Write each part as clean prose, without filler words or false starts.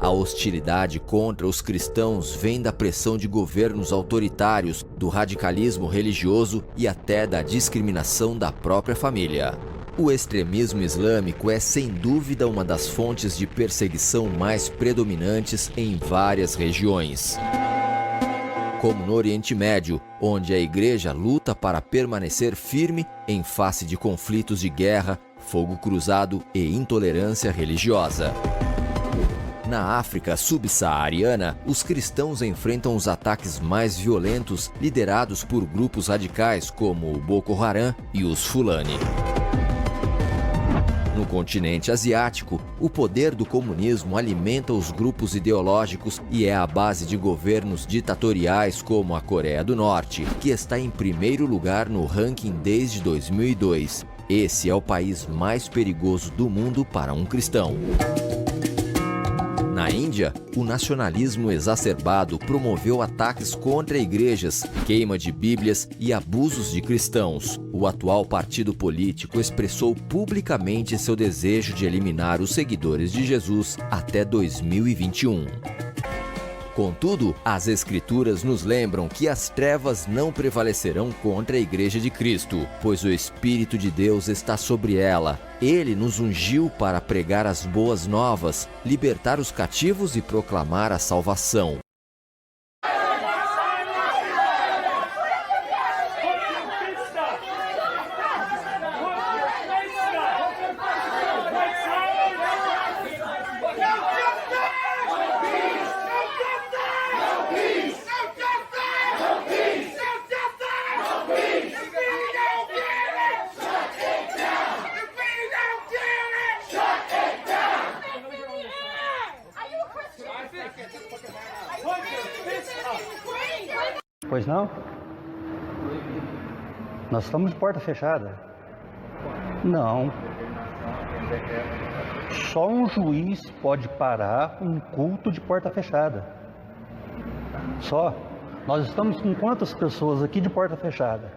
A hostilidade contra os cristãos vem da pressão de governos autoritários, do radicalismo religioso e até da discriminação da própria família. O extremismo islâmico é sem dúvida uma das fontes de perseguição mais predominantes em várias regiões. Como no Oriente Médio, onde a Igreja luta para permanecer firme em face de conflitos de guerra, fogo cruzado e intolerância religiosa. Na África subsaariana, os cristãos enfrentam os ataques mais violentos liderados por grupos radicais como o Boko Haram e os Fulani. No continente asiático, o poder do comunismo alimenta os grupos ideológicos e é a base de governos ditatoriais como a Coreia do Norte, que está em primeiro lugar no ranking desde 2002. Esse é o país mais perigoso do mundo para um cristão. Na Índia, o nacionalismo exacerbado promoveu ataques contra igrejas, queima de bíblias e abusos de cristãos. O atual partido político expressou publicamente seu desejo de eliminar os seguidores de Jesus até 2021. Contudo, as Escrituras nos lembram que as trevas não prevalecerão contra a Igreja de Cristo, pois o Espírito de Deus está sobre ela. Ele nos ungiu para pregar as boas novas, libertar os cativos e proclamar a salvação. Pois não? Nós estamos de porta fechada. Não. Só um juiz pode parar um culto de porta fechada. Só. Nós estamos com quantas pessoas aqui de porta fechada?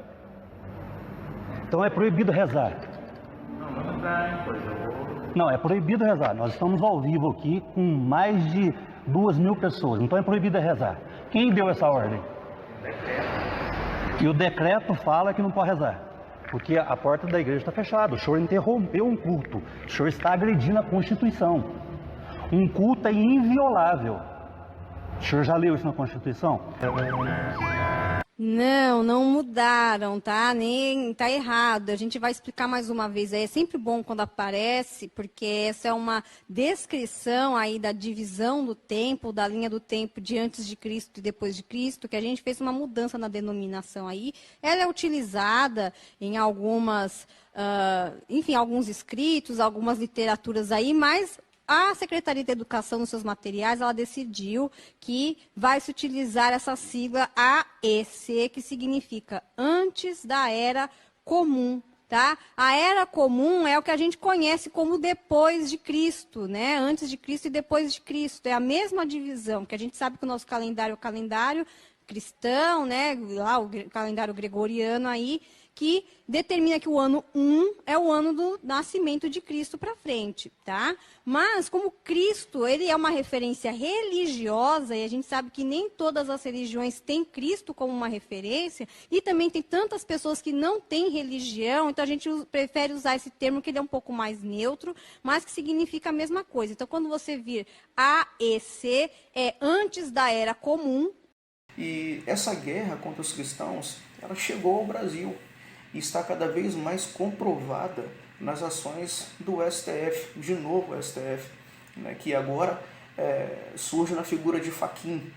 Então é proibido rezar. Não, é proibido rezar. Nós estamos ao vivo aqui com mais de 2.000 pessoas. Então é proibido rezar. Quem deu essa ordem? E o decreto fala que não pode rezar, porque a porta da igreja está fechada. O senhor interrompeu um culto, o senhor está agredindo a Constituição. Um culto é inviolável. O senhor já leu isso na Constituição? Não mudaram, tá? Nem tá errado. A gente vai explicar mais uma vez. É sempre bom quando aparece, porque essa é uma descrição aí da divisão do tempo, da linha do tempo de antes de Cristo e depois de Cristo, que a gente fez uma mudança na denominação aí. Ela é utilizada em algumas, enfim, alguns escritos, algumas literaturas aí, mas a Secretaria de Educação, nos seus materiais, ela decidiu que vai se utilizar essa sigla AEC, que significa antes da Era Comum, tá? A Era Comum é o que a gente conhece como depois de Cristo, né? Antes de Cristo e depois de Cristo. É a mesma divisão, que a gente sabe que o nosso calendário é o calendário cristão, né? Lá o calendário gregoriano aí, que determina que o ano 1 é o ano do nascimento de Cristo para frente, tá? Mas como Cristo, ele é uma referência religiosa, e a gente sabe que nem todas as religiões têm Cristo como uma referência, e também tem tantas pessoas que não têm religião, então a gente prefere usar esse termo que ele é um pouco mais neutro, mas que significa a mesma coisa. Então quando você vir AEC, é antes da Era Comum. E essa guerra contra os cristãos, ela chegou ao Brasil e está cada vez mais comprovada nas ações do STF, de novo o STF, né, que agora surge na figura de Fachin,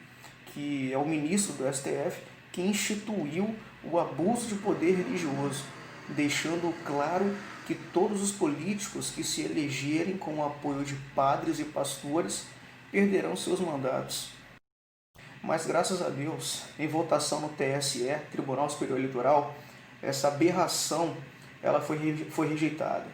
que é o ministro do STF, que instituiu o abuso de poder religioso, deixando claro que todos os políticos que se elegerem com o apoio de padres e pastores perderão seus mandatos. Mas graças a Deus, em votação no TSE, Tribunal Superior Eleitoral, essa aberração ela foi rejeitada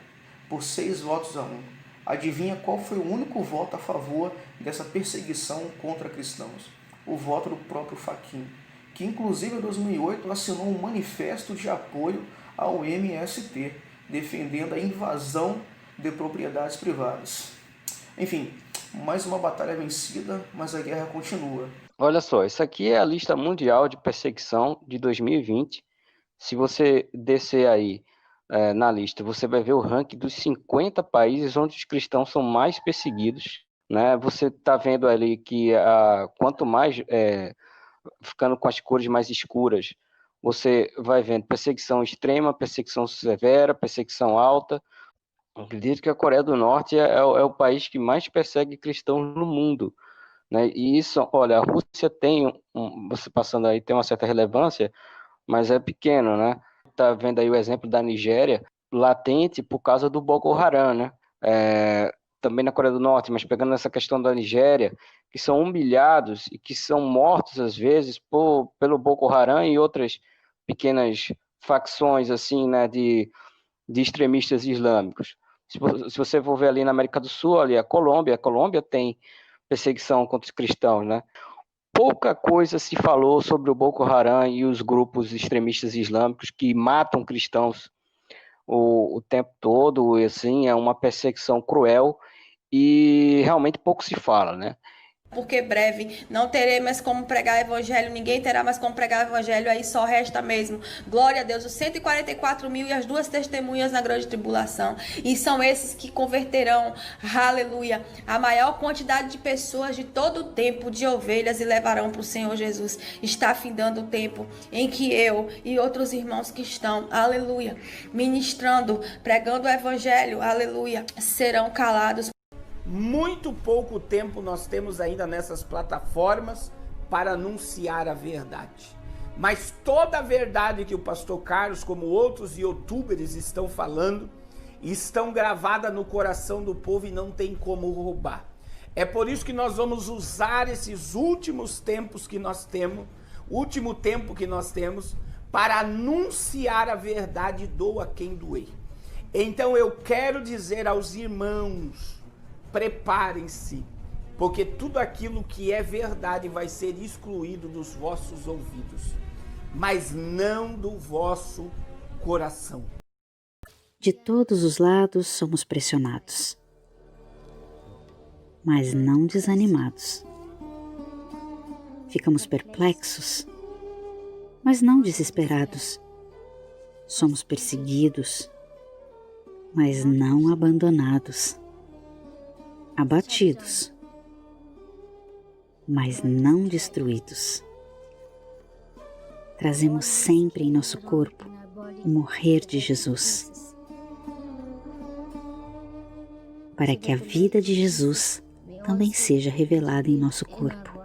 por 6 votos a 1. Adivinha qual foi o único voto a favor dessa perseguição contra cristãos? O voto do próprio Fachin, que inclusive em 2008 assinou um manifesto de apoio ao MST, defendendo a invasão de propriedades privadas. Enfim, Mais uma batalha vencida, mas a guerra continua. Olha só, isso aqui é a lista mundial de perseguição de 2020. Se você descer aí na lista, você vai ver o ranking dos 50 países onde os cristãos são mais perseguidos, né? Você está vendo ali que quanto mais ficando com as cores mais escuras, você vai vendo perseguição extrema, perseguição severa, perseguição alta. Eu acredito que a Coreia do Norte é o país que mais persegue cristãos no mundo, né? E isso, olha, a Rússia tem, você passando aí, tem uma certa relevância, mas é pequeno, né? Tá vendo aí o exemplo da Nigéria, latente por causa do Boko Haram, né? Também na Coreia do Norte, mas pegando essa questão da Nigéria, que são humilhados e que são mortos às vezes pelo Boko Haram e outras pequenas facções assim, né, de extremistas islâmicos. Se você for ver ali na América do Sul, ali a Colômbia tem perseguição contra os cristãos, né? Pouca coisa se falou sobre o Boko Haram e os grupos extremistas islâmicos que matam cristãos o tempo todo, e assim, é uma perseguição cruel e realmente pouco se fala, né? Porque breve não terei mais como pregar o evangelho, ninguém terá mais como pregar o evangelho, aí só resta mesmo, glória a Deus, os 144 mil e as 2 testemunhas na grande tribulação, e são esses que converterão, aleluia, a maior quantidade de pessoas de todo o tempo, de ovelhas, e levarão para o Senhor Jesus. Está findando o tempo em que eu e outros irmãos que estão, aleluia, ministrando, pregando o evangelho, aleluia, serão calados. Muito pouco tempo nós temos ainda nessas plataformas para anunciar a verdade. Mas toda a verdade que o pastor Carlos, como outros youtubers estão falando, estão gravadas no coração do povo e não tem como roubar. É por isso que nós vamos usar esses últimos tempos que nós temos, último tempo que nós temos, para anunciar a verdade, doa quem doer. Então eu quero dizer aos irmãos, preparem-se, porque tudo aquilo que é verdade vai ser excluído dos vossos ouvidos, mas não do vosso coração. De todos os lados somos pressionados, mas não desanimados. Ficamos perplexos, mas não desesperados. Somos perseguidos, mas não abandonados. Abatidos, mas não destruídos. Trazemos sempre em nosso corpo o morrer de Jesus, para que a vida de Jesus também seja revelada em nosso corpo.